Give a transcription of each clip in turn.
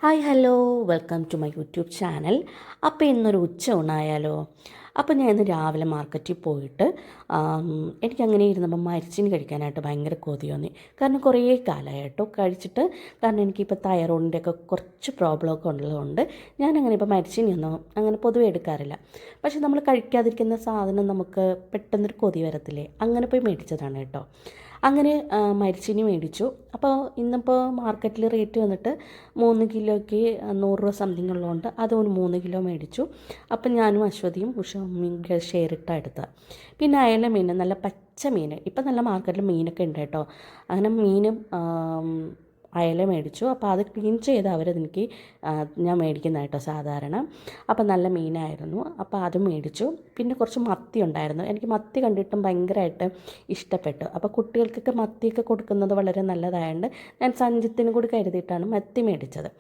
Hi hello welcome to my YouTube channel. അപ്പോൾ ഇന്നൊരു ഉച്ച ഊണായാലോ? അപ്പോൾ ഞാൻ ഇന്ന് രാവിലെ മാർക്കറ്റിൽ പോയിട്ട് എനിക്കങ്ങനെ ഇരുന്നപ്പോൾ മരിച്ചിനി കഴിക്കാനായിട്ട് ഭയങ്കര കൊതി തോന്നി. കാരണം കുറേ കാലമായി കേട്ടോ കഴിച്ചിട്ട്. കാരണം എനിക്കിപ്പോൾ തൈറോയിഡിൻ്റെ ഒക്കെ കുറച്ച് പ്രോബ്ലമൊക്കെ ഉള്ളതുകൊണ്ട് ഞാനങ്ങനെ ഇപ്പോൾ മരിച്ചിനിയൊന്നും അങ്ങനെ പൊതുവെ എടുക്കാറില്ല. പക്ഷെ നമ്മൾ കഴിക്കാതിരിക്കുന്ന സാധനം നമുക്ക് പെട്ടെന്നൊരു കൊതി വരത്തില്ലേ? അങ്ങനെ പോയി മേടിച്ചതാണ് കേട്ടോ. അങ്ങനെ മരിച്ചിനി മേടിച്ചു. അപ്പോൾ ഇന്നിപ്പോൾ മാർക്കറ്റിൽ റേറ്റ് വന്നിട്ട് 3 കിലോയ്ക്ക് 100 രൂപ സംതിങ് ഉള്ളതുകൊണ്ട് അതൊരു 3 കിലോ മേടിച്ചു. അപ്പം ഞാനും അശ്വതിയും ഉഷയും ഷെയർ ഇട്ടാണ് എടുത്തത്. പിന്നെ അയല മീൻ, നല്ല പച്ച മീൻ, ഇപ്പം നല്ല മാർക്കറ്റിൽ മീനൊക്കെ ഉണ്ട് കേട്ടോ. അങ്ങനെ മീനും അയല മേടിച്ചു. അപ്പോൾ അത് ക്ലീൻ ചെയ്ത് അവരതെനിക്ക് ഞാൻ മേടിക്കുന്ന കേട്ടോ സാധാരണ. അപ്പോൾ നല്ല മീനായിരുന്നു, അപ്പോൾ അത് മേടിച്ചു. പിന്നെ കുറച്ച് മത്തി ഉണ്ടായിരുന്നു. എനിക്ക് മത്തി കണ്ടിട്ടും ഭയങ്കരമായിട്ട് ഇഷ്ടപ്പെട്ടു. അപ്പോൾ കുട്ടികൾക്കൊക്കെ മത്തിയൊക്കെ കൊടുക്കുന്നത് വളരെ നല്ലതായതുകൊണ്ട് ഞാൻ സഞ്ചിത്തിന് കൂടി കരുതിയിട്ടാണ് മത്തി മേടിച്ചത്.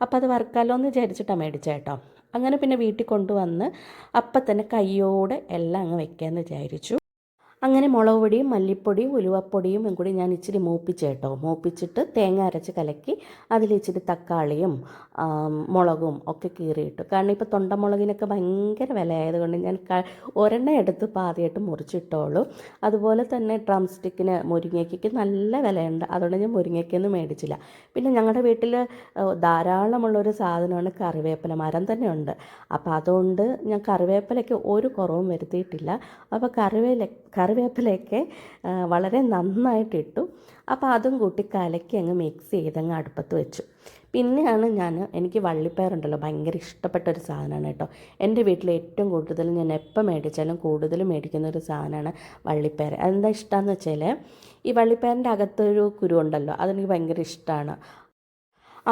അപ്പോൾ അത് വറുക്കാലോ എന്ന് വിചാരിച്ചിട്ടാണ് മേടിച്ചത് കേട്ടോ. അങ്ങനെ പിന്നെ വീട്ടിൽ കൊണ്ടുവന്ന് അപ്പം തന്നെ കയ്യോടെ എല്ലാം അങ്ങ് വെക്കാമെന്ന് വിചാരിച്ചു. അങ്ങനെ മുളക് പൊടിയും മല്ലിപ്പൊടിയും ഉലുവപ്പൊടിയും കൂടി ഞാൻ ഇച്ചിരി മൂപ്പിച്ച് കേട്ടോ. മൂപ്പിച്ചിട്ട് തേങ്ങ അരച്ച് കലക്കി അതിലിച്ചിരി തക്കാളിയും മുളകും ഒക്കെ കീറിയിട്ടു. കാരണം ഇപ്പോൾ തൊണ്ടമുളകിനൊക്കെ ഭയങ്കര വിലയായതുകൊണ്ട് ഞാൻ ഒരെണ്ണം എടുത്ത് പാതിയായിട്ട് മുറിച്ചിട്ടോളൂ. അതുപോലെ തന്നെ ഡ്രം സ്റ്റിക്കിന് മുരിങ്ങയ്ക്ക് നല്ല വിലയുണ്ട്, അതുകൊണ്ട് ഞാൻ മുരിങ്ങയ്ക്കൊന്നും മേടിച്ചില്ല. പിന്നെ ഞങ്ങളുടെ വീട്ടിൽ ധാരാളമുള്ളൊരു സാധനമാണ് കറിവേപ്പില, മരം തന്നെ ഉണ്ട്. അപ്പോൾ അതുകൊണ്ട് ഞാൻ കറിവേപ്പിലയ്ക്ക് ഒരു കുറവും വരുത്തിയിട്ടില്ല. അപ്പോൾ കറിവേപ്പിലയൊക്കെ വളരെ നന്നായിട്ടിട്ടു. അപ്പോൾ അതും കൂട്ടി കലക്കി അങ്ങ് മിക്സ് ചെയ്തങ്ങ് അടുപ്പത്ത് വെച്ചു. പിന്നെയാണ് എനിക്ക് വള്ളിപ്പയറുണ്ടല്ലോ ഭയങ്കര ഇഷ്ടപ്പെട്ട ഒരു സാധനമാണ് കേട്ടോ. എൻ്റെ വീട്ടിൽ ഏറ്റവും കൂടുതൽ ഞാൻ എപ്പോൾ മേടിച്ചാലും കൂടുതലും മേടിക്കുന്ന ഒരു സാധനമാണ് വള്ളിപ്പയർ. അതെന്താ ഇഷ്ടമെന്ന് വെച്ചാൽ ഈ വള്ളിപ്പയറിൻ്റെ അകത്തൊരു കുരു ഉണ്ടല്ലോ, അതെനിക്ക് ഭയങ്കര ഇഷ്ടമാണ്.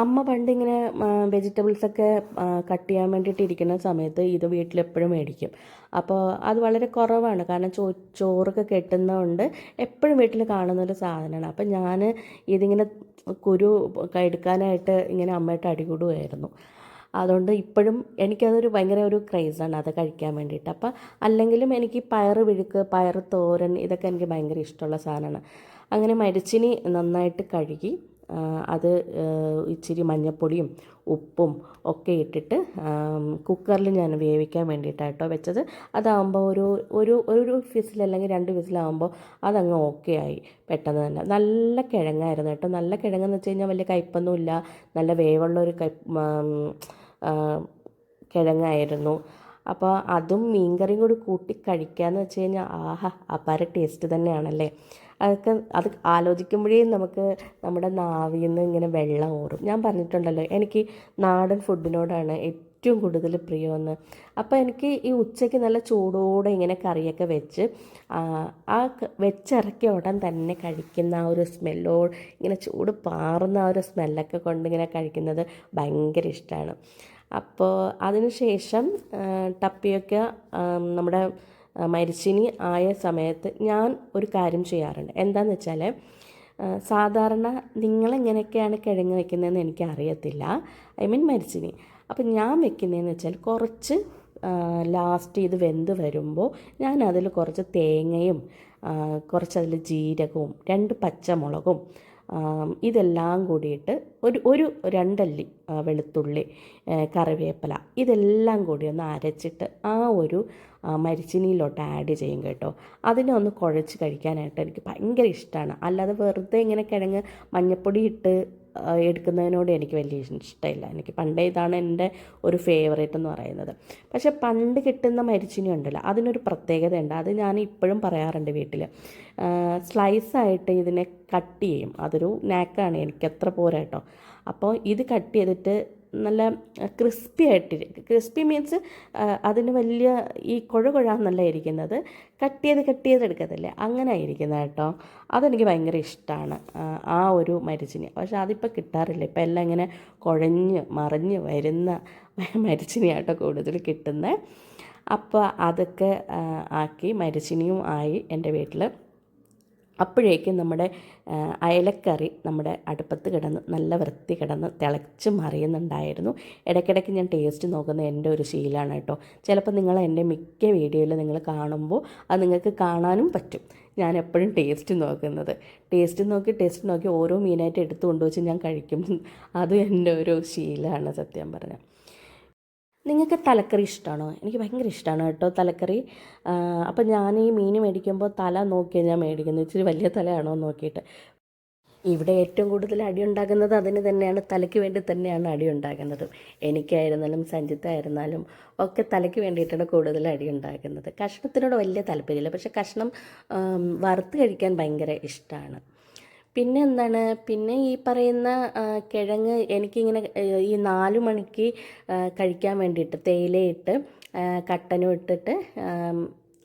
അമ്മ പണ്ടിങ്ങനെ വെജിറ്റബിൾസൊക്കെ കട്ട് ചെയ്യാൻ വേണ്ടിയിട്ട് ഇരിക്കുന്ന സമയത്ത് ഇത് വീട്ടിലെപ്പോഴും മേടിക്കും. അപ്പോൾ അത് വളരെ കുറവാണ്, കാരണം ചോറൊക്കെ കെട്ടുന്നതുകൊണ്ട് എപ്പോഴും വീട്ടിൽ കാണുന്നൊരു സാധനമാണ്. അപ്പം ഞാൻ ഇതിങ്ങനെ കുരു എടുക്കാനായിട്ട് ഇങ്ങനെ അമ്മയായിട്ട് അടികൂടുമായിരുന്നു. അതുകൊണ്ട് ഇപ്പോഴും എനിക്കതൊരു ഭയങ്കര ഒരു ക്രേസാണ് അത് കഴിക്കാൻ വേണ്ടിയിട്ട്. അപ്പം അല്ലെങ്കിലും എനിക്ക് പയറ് വിഴുക്ക്, പയറ് തോരൻ, ഇതൊക്കെ എനിക്ക് ഭയങ്കര ഇഷ്ടമുള്ള സാധനമാണ്. അങ്ങനെ മരിച്ചിനി നന്നായിട്ട് കഴുകി അത് ഇച്ചിരി മഞ്ഞൾപ്പൊടിയും ഉപ്പും ഒക്കെ ഇട്ടിട്ട് കുക്കറിൽ ഞാൻ വേവിക്കാൻ വേണ്ടിയിട്ടാട്ടോ വെച്ചത്. അതാകുമ്പോൾ ഒരു വിസിൽ അല്ലെങ്കിൽ 2 വിസിലാകുമ്പോൾ അതങ്ങ് ഓക്കെ ആയി പെട്ടെന്ന് തന്നെ. നല്ല കിഴങ്ങായിരുന്നു കേട്ടോ. നല്ല കിഴങ്ങെന്ന് വെച്ച് കഴിഞ്ഞാൽ വലിയ കയ്പ്പൊന്നുമില്ല, നല്ല വേവുള്ളൊരു കിഴങ്ങായിരുന്നു. അപ്പോൾ അതും മീൻകറിയും കൂടി കൂട്ടി കഴിക്കാമെന്ന് വെച്ച് കഴിഞ്ഞാൽ ആഹാ അപാര ടേസ്റ്റ് തന്നെയാണല്ലേ. അത് ആലോചിക്കുമ്പോഴേ നമുക്ക് നമ്മുടെ നാവിൽ നിന്ന് ഇങ്ങനെ വെള്ളം ഊറും. ഞാൻ പറഞ്ഞിട്ടുണ്ടല്ലോ എനിക്ക് നാടൻ ഫുഡിനോടാണ് ഏറ്റവും കൂടുതൽ പ്രിയമെന്ന്. അപ്പോൾ എനിക്ക് ഈ ഉച്ചയ്ക്ക് നല്ല ചൂടോടെ ഇങ്ങനെ കറിയൊക്കെ വെച്ച് വെച്ചിറക്കിയ ഉടൻ തന്നെ കഴിക്കുന്ന ആ ഒരു സ്മെല്ലോട്, ഇങ്ങനെ ചൂട് പാറുന്ന ആ ഒരു സ്മെല്ലൊക്കെ കൊണ്ട് ഇങ്ങനെ കഴിക്കുന്നത് ഭയങ്കര ഇഷ്ടമാണ്. അപ്പോൾ അതിനുശേഷം ടപ്പിയൊക്ക നമ്മുടെ മരിച്ചിനി ആയ സമയത്ത് ഞാൻ ഒരു കാര്യം ചെയ്യാറുണ്ട്. എന്താണെന്ന് വെച്ചാൽ സാധാരണ നിങ്ങളെങ്ങനെയൊക്കെയാണ് കിഴങ്ങ് വെക്കുന്നതെന്ന് എനിക്കറിയത്തില്ല, മരിച്ചിനി. അപ്പം ഞാൻ വെക്കുന്നതെന്ന് വെച്ചാൽ കുറച്ച് ലാസ്റ്റ് ഇത് വെന്ത് വരുമ്പോൾ ഞാൻ അതിൽ കുറച്ച് തേങ്ങയും കുറച്ചതിൽ ജീരകവും 2 പച്ചമുളകും ഇതെല്ലാം കൂടിയിട്ട് ഒരു 2 അല്ലി വെളുത്തുള്ളി, കറിവേപ്പില, ഇതെല്ലാം കൂടി ഒന്ന് അരച്ചിട്ട് ആ ഒരു മരിച്ചിനിയിലോട്ട് ആഡ് ചെയ്യും കേട്ടോ. അതിനെ ഒന്ന് കുഴച്ച് കഴിക്കാനായിട്ട് എനിക്ക് ഭയങ്കര ഇഷ്ടമാണ്. അല്ലാതെ വെറുതെ ഇങ്ങനെ കിഴങ്ങ് മഞ്ഞൾപ്പൊടി ഇട്ട് എടുക്കുന്നതിനോട് എനിക്ക് വലിയ ഇഷ്ടമില്ല. എനിക്ക് പണ്ടേ ഇതാണ് എൻ്റെ ഒരു ഫേവറേറ്റ് എന്ന് പറയുന്നത്. പക്ഷേ പണ്ട് കിട്ടുന്ന മരിച്ചിനി ഉണ്ടല്ലോ, അതിനൊരു പ്രത്യേകതയുണ്ട്. അത് ഞാൻ ഇപ്പോഴും പറയാറുണ്ട് വീട്ടിൽ. സ്ലൈസായിട്ട് ഇതിനെ കട്ട് ചെയ്യും. അതൊരു നാക്കാണ്, എനിക്കത്ര പോരാ കേട്ടോ. അപ്പോൾ ഇത് കട്ട് ചെയ്തിട്ട് നല്ല ക്രിസ്പി ആയിട്ട്, ക്രിസ്പി മീൻസ് അതിന് വലിയ ഈ കുഴന്നല്ല ഇരിക്കുന്നത്, കട്ട് ചെയ്ത് എടുക്കത്തില്ലേ, അങ്ങനെ ആയിരിക്കുന്നത് കേട്ടോ. അതെനിക്ക് ഭയങ്കര ഇഷ്ടമാണ് ആ ഒരു മരിച്ചിനി. പക്ഷെ അതിപ്പോൾ കിട്ടാറില്ല. ഇപ്പം എല്ലാം ഇങ്ങനെ മറിഞ്ഞ് വരുന്ന മരിച്ചിനിയാട്ടോ കൂടുതൽ കിട്ടുന്നത്. അപ്പോൾ അതൊക്കെ ആക്കി മരിച്ചിനിയും ആയി എൻ്റെ വീട്ടിൽ. അപ്പോഴേക്കും നമ്മുടെ അയലക്കറി നമ്മുടെ അടുപ്പത്ത് നല്ല വൃത്തി കിടന്ന് തിളച്ച് മറിയുന്നുണ്ടായിരുന്നു. ഇടയ്ക്കിടയ്ക്ക് ഞാൻ ടേസ്റ്റ് നോക്കുന്നത് എൻ്റെ ഒരു ശീലമാണ് കേട്ടോ. ചിലപ്പോൾ നിങ്ങൾ എൻ്റെ മിക്ക വീഡിയോയിൽ നിങ്ങൾ കാണുമ്പോൾ അത് നിങ്ങൾക്ക് കാണാനും പറ്റും. ഞാൻ എപ്പോഴും ടേസ്റ്റ് നോക്കി ഓരോ മീനായിട്ട് എടുത്തു കൊണ്ടുവച്ച് ഞാൻ കഴിക്കും. അതും എൻ്റെ ഒരു ശീലമാണ് സത്യം പറഞ്ഞാൽ. നിങ്ങൾക്ക് തലക്കറി ഇഷ്ടമാണോ? എനിക്ക് ഭയങ്കര ഇഷ്ടമാണ് കേട്ടോ തലക്കറി. അപ്പം ഞാൻ ഈ മീൻ മേടിക്കുമ്പോൾ തല നോക്കിയാണ് ഞാൻ മേടിക്കുന്നത്, ഇച്ചിരി വലിയ തലയാണോ എന്ന് നോക്കിയിട്ട്. ഇവിടെ ഏറ്റവും കൂടുതൽ അടി ഉണ്ടാകുന്നത് അതിന് തന്നെയാണ്, തലയ്ക്ക് വേണ്ടി തന്നെയാണ് അടി ഉണ്ടാകുന്നത്. എനിക്കായിരുന്നാലും സഞ്ജിത്തായിരുന്നാലും ഒക്കെ തലയ്ക്ക് വേണ്ടിയിട്ടാണ് കൂടുതൽ അടി ഉണ്ടാക്കുന്നത്. കഷ്ണത്തിനോട് വലിയ താല്പര്യമില്ല, പക്ഷേ കഷ്ണം വറുത്ത് കഴിക്കാൻ ഭയങ്കര ഇഷ്ടമാണ്. പിന്നെ എന്താണ്, പിന്നെ ഈ പറയുന്ന കിഴങ്ങ് എനിക്കിങ്ങനെ ഈ 4 മണിക്ക് കഴിക്കാൻ വേണ്ടിയിട്ട് തേയിലയിട്ട് കട്ടനും ഇട്ടിട്ട്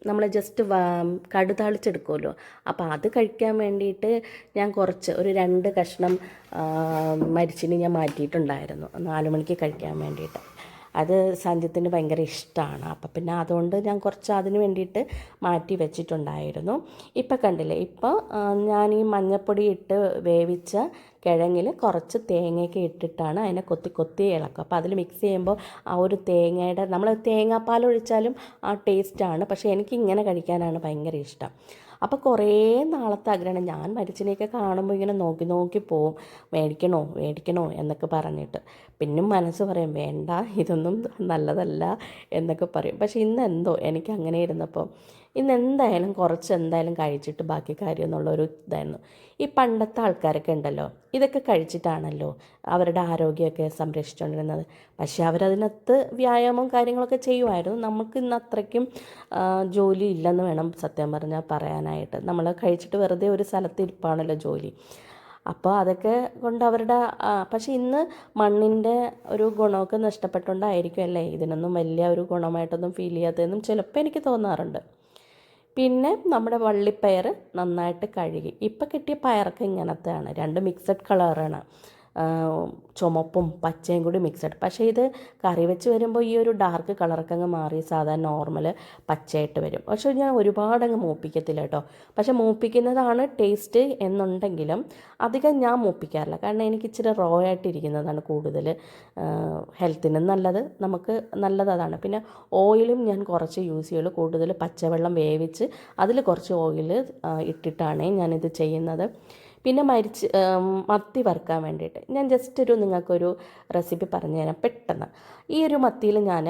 നമ്മൾ ജസ്റ്റ് കടു താളിച്ചെടുക്കുമല്ലോ, അപ്പോൾ അത് കഴിക്കാൻ വേണ്ടിയിട്ട് ഞാൻ കുറച്ച് ഒരു 2 കഷ്ണം മരിച്ചിനി ഞാൻ മാറ്റിയിട്ടുണ്ടായിരുന്നു 4 മണിക്ക് കഴിക്കാൻ വേണ്ടിയിട്ട്. അത് സഞ്ജിത്തിന് ഭയങ്കര ഇഷ്ടമാണ്. അപ്പം പിന്നെ അതുകൊണ്ട് ഞാൻ കുറച്ച് അതിന് വേണ്ടിയിട്ട് മാറ്റി വെച്ചിട്ടുണ്ടായിരുന്നു. ഇപ്പം കണ്ടില്ലേ, ഇപ്പോൾ ഞാൻ ഈ മഞ്ഞൾപ്പൊടി ഇട്ട് വേവിച്ച കിഴങ്ങിൽ കുറച്ച് തേങ്ങയൊക്കെ ഇട്ടിട്ടാണ് അതിനെ കൊത്തി കൊത്തി ഇളക്കുക. അപ്പോൾ അതിൽ മിക്സ് ചെയ്യുമ്പോൾ ആ ഒരു തേങ്ങയുടെ, നമ്മൾ തേങ്ങാപ്പാൽ ഒഴിച്ചാലും ആ ടേസ്റ്റാണ്. പക്ഷേ എനിക്ക് ഇങ്ങനെ കഴിക്കാനാണ് ഭയങ്കര ഇഷ്ടം. അപ്പോൾ കുറേ നാളത്തെ ആഗ്രഹമാണ്. ഞാൻ മരിച്ചിനെയൊക്കെ കാണുമ്പോൾ ഇങ്ങനെ നോക്കി നോക്കി പോവും, മേടിക്കണോ എന്നൊക്കെ പറഞ്ഞിട്ട്. പിന്നെ മനസ്സ് പറയും വേണ്ട, ഇതൊന്നും നല്ലതല്ല എന്നൊക്കെ പറയും. പക്ഷേ ഇന്നെന്തോ എനിക്ക് അങ്ങനെ ഇരുന്നപ്പോൾ ഇന്നെന്തായാലും കുറച്ച് എന്തായാലും കഴിച്ചിട്ട് ബാക്കി കാര്യം എന്നുള്ളൊരു ഇതായിരുന്നു. ഈ പണ്ടത്തെ ആൾക്കാരൊക്കെ ഉണ്ടല്ലോ, ഇതൊക്കെ കഴിച്ചിട്ടാണല്ലോ അവരുടെ ആരോഗ്യമൊക്കെ സംരക്ഷിച്ചുകൊണ്ടിരുന്നത്. പക്ഷേ അവരതിനകത്ത് വ്യായാമവും കാര്യങ്ങളൊക്കെ ചെയ്യുമായിരുന്നു. നമുക്ക് ഇന്ന് അത്രയ്ക്കും ജോലി ഇല്ലെന്ന് വേണം സത്യം പറഞ്ഞാൽ പറയാനായിട്ട്. നമ്മൾ കഴിച്ചിട്ട് വെറുതെ ഒരു സ്ഥലത്ത് ഇരിപ്പാണല്ലോ ജോലി. അപ്പോൾ അതൊക്കെ കൊണ്ട് അവരുടെ പക്ഷേ ഇന്ന് മണ്ണിൻ്റെ ഒരു ഗുണമൊക്കെ നഷ്ടപ്പെട്ടുകൊണ്ടായിരിക്കും അല്ലേ ഇതിനൊന്നും വലിയ ഒരു ഗുണമായിട്ടൊന്നും ഫീൽ ചെയ്യാത്തതെന്നും ചിലപ്പോൾ എനിക്ക് തോന്നാറുണ്ട്. പിന്നെ നമ്മുടെ വള്ളിപ്പയർ നന്നായിട്ട് കഴുകി, ഇപ്പം കിട്ടിയ പയറൊക്കെ ഇങ്ങനത്തെയാണ്, 2 മിക്സഡ് കളറാണ്, ചുമപ്പും പച്ചയും കൂടി മിക്സഡ്. പക്ഷേ ഇത് കറി വെച്ച് വരുമ്പോൾ ഈ ഒരു ഡാർക്ക് കളറൊക്കെ അങ്ങ് മാറി സാധാരണ നോർമൽ പച്ചയായിട്ട് വരും. പക്ഷേ ഞാൻ ഒരുപാടങ്ങ് മൂപ്പിക്കത്തില്ല കേട്ടോ. പക്ഷേ മൂപ്പിക്കുന്നതാണ് ടേസ്റ്റ് എന്നുണ്ടെങ്കിലും അധികം ഞാൻ മൂപ്പിക്കാറില്ല. കാരണം എനിക്ക് ഇച്ചിരി റോ ആയിട്ടിരിക്കുന്നതാണ് കൂടുതൽ ഹെൽത്തിനും നല്ലത്, നമുക്ക് നല്ലത് അതാണ്. പിന്നെ ഓയിലും ഞാൻ കുറച്ച് യൂസ് ചെയ്യുള്ളൂ. കൂടുതൽ പച്ചവെള്ളം വേവിച്ച് അതിൽ കുറച്ച് ഓയിൽ ഇട്ടിട്ടാണ് ഞാനിത് ചെയ്യുന്നത്. പിന്നെ മത്തി വറുക്കാൻ വേണ്ടിയിട്ട് ഞാൻ ജസ്റ്റ് നിങ്ങൾക്കൊരു റെസിപ്പി പറഞ്ഞു തരാം പെട്ടെന്ന്. ഈ ഒരു മത്തിയിൽ ഞാൻ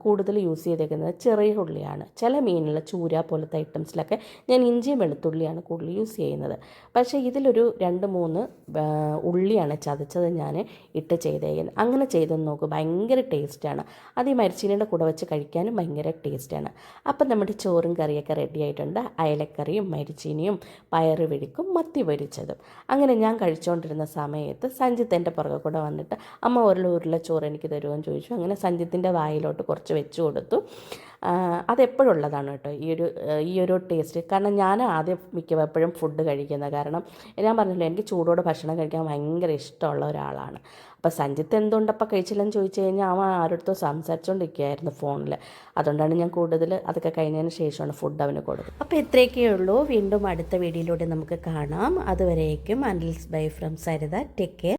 കൂടുതൽ യൂസ് ചെയ്തേക്കുന്നത് ചെറിയ ഉള്ളിയാണ്. ചില മീനിൽ ചൂര പോലത്തെ ഐറ്റംസിലൊക്കെ ഞാൻ ഇഞ്ചിയും വെളുത്തുള്ളിയാണ് കൂടുതൽ യൂസ് ചെയ്യുന്നത്. പക്ഷേ ഇതിലൊരു 2-3 ഉള്ളിയാണ് ചതച്ചത് ഞാൻ ഇട്ട് ചെയ്തേക്കുന്നത്. അങ്ങനെ ചെയ്തെന്ന് നോക്കും, ഭയങ്കര ടേസ്റ്റാണ്. അത് ഈ മരിച്ചീനിയുടെ കൂടെ വെച്ച് കഴിക്കാനും ഭയങ്കര ടേസ്റ്റാണ്. അപ്പം നമ്മുടെ ചോറും കറിയൊക്കെ റെഡി ആയിട്ടുണ്ട്. അയലക്കറിയും മരിച്ചീനിയും പയറ് വെടിക്കും മത്തി പൊരിച്ചതും. അങ്ങനെ ഞാൻ കഴിച്ചുകൊണ്ടിരുന്ന സമയത്ത് സഞ്ജിത്ത് എൻ്റെ പുറകെ കൂടെ വന്നിട്ട് അമ്മ ഉരുള ചോറ് എനിക്ക് തരുമോ എന്ന് ചോദിച്ചു. അങ്ങനെ സഞ്ജിത്തിൻ്റെ വായിലോട്ട് കുറച്ച് വെച്ച് കൊടുത്തു. അതെപ്പോഴുള്ളതാണ് കേട്ടോ ഈ ഒരു ടേസ്റ്റ്. കാരണം ഞാൻ ആദ്യം മിക്കപ്പോഴും ഫുഡ് കഴിക്കുന്നത്, കാരണം ഞാൻ പറഞ്ഞില്ല എനിക്ക് ചൂടോടെ ഭക്ഷണം കഴിക്കാൻ ഭയങ്കര ഇഷ്ടമുള്ള ഒരാളാണ്. അപ്പോൾ സഞ്ജിത്ത് എന്തുകൊണ്ടപ്പോൾ കഴിച്ചില്ലെന്ന് ചോദിച്ചു കഴിഞ്ഞാൽ അവൻ ആരോടത്തോ സംസാരിച്ചുകൊണ്ടിരിക്കുകയായിരുന്നു ഫോണിൽ. അതുകൊണ്ടാണ് ഞാൻ കൂടുതൽ അതൊക്കെ കഴിഞ്ഞതിന് ശേഷമാണ് ഫുഡ് അവന് കൊടുത്തത്. അപ്പോൾ ഇത്രയൊക്കെയേ ഉള്ളൂ. വീണ്ടും അടുത്ത വീഡിയോയിലൂടെ നമുക്ക് കാണാം. അതുവരേക്കും Anil's bye from Saritha. Take care.